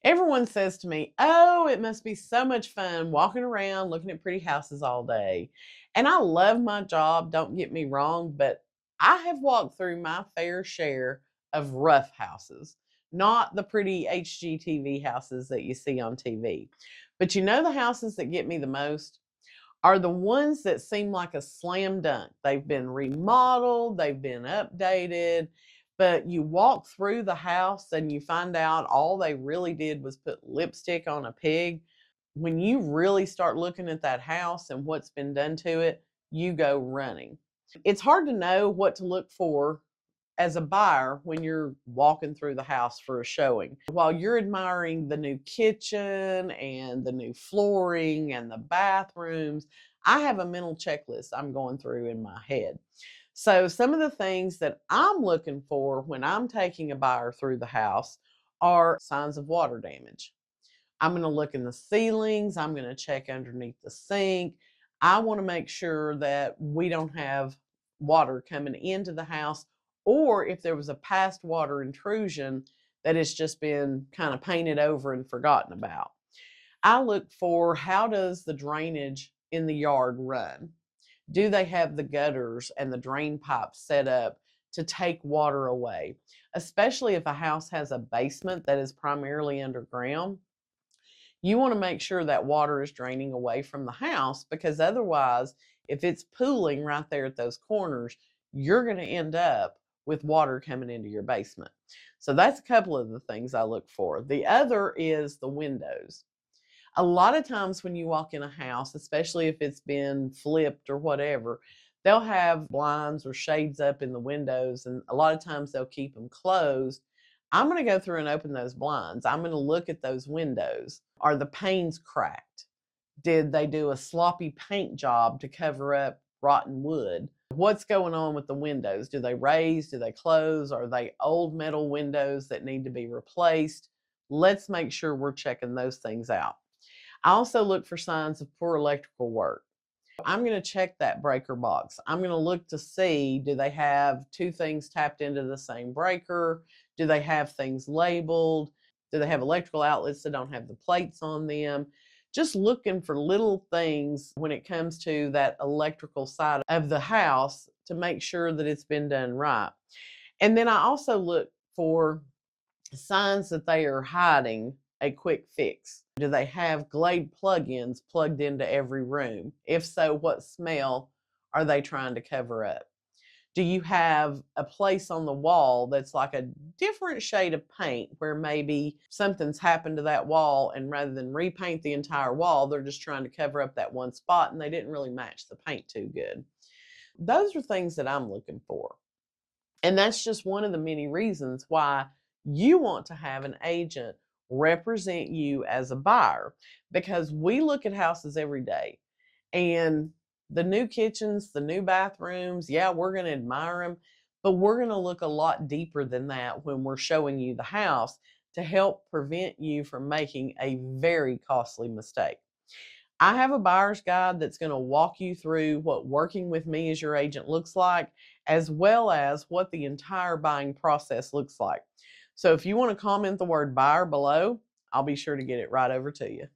Everyone says to me, "Oh, it must be so much fun walking around looking at pretty houses all day." And I love my job, don't get me wrong, but I have walked through my fair share of rough houses, not the pretty HGTV houses that you see on TV. But you know, the houses that get me the most are the ones that seem like a slam dunk. They've been remodeled, they've been updated, but you walk through the house and you find out all they really did was put lipstick on a pig. When you really start looking at that house and what's been done to it, you go running. It's hard to know what to look for as a buyer when you're walking through the house for a showing. While you're admiring the new kitchen and the new flooring and the bathrooms, I have a mental checklist I'm going through in my head. So, some of the things that I'm looking for when I'm taking a buyer through the house are signs of water damage. I'm going to look in the ceilings, I'm going to check underneath the sink. I want to make sure that we don't have water coming into the house, or if there was a past water intrusion that has just been kind of painted over and forgotten about. I look for, how does the drainage in the yard run? Do they have the gutters and the drain pipes set up to take water away? Especially if a house has a basement that is primarily underground, you want to make sure that water is draining away from the house, because otherwise, if it's pooling right there at those corners, you're going to end up with water coming into your basement. So that's a couple of the things I look for. The other is the windows. A lot of times when you walk in a house, especially if it's been flipped or whatever, they'll have blinds or shades up in the windows, and a lot of times they'll keep them closed. I'm going to go through and open those blinds. I'm going to look at those windows. Are the panes cracked? Did they do a sloppy paint job to cover up rotten wood? What's going on with the windows? Do they raise? Do they close? Are they old metal windows that need to be replaced? Let's make sure we're checking those things out. I also look for signs of poor electrical work. I'm going to check that breaker box. I'm going to look to see, do they have two things tapped into the same breaker? Do they have things labeled? Do they have electrical outlets that don't have the plates on them? Just looking for little things when it comes to that electrical side of the house to make sure that it's been done right. And then I also look for signs that they are hiding a quick fix. Do they have Glade plug-ins plugged into every room? If so, what smell are they trying to cover up? Do you have a place on the wall that's like a different shade of paint, where maybe something's happened to that wall, and rather than repaint the entire wall, they're just trying to cover up that one spot and they didn't really match the paint too good? Those are things that I'm looking for. And that's just one of the many reasons why you want to have an agent represent you as a buyer, because we look at houses every day, and the new kitchens, the new bathrooms, yeah, we're going to admire them, but we're going to look a lot deeper than that when we're showing you the house to help prevent you from making a very costly mistake. I have a buyer's guide that's going to walk you through what working with me as your agent looks like, as well as what the entire buying process looks like. So if you want to comment the word buyer below, I'll be sure to get it right over to you.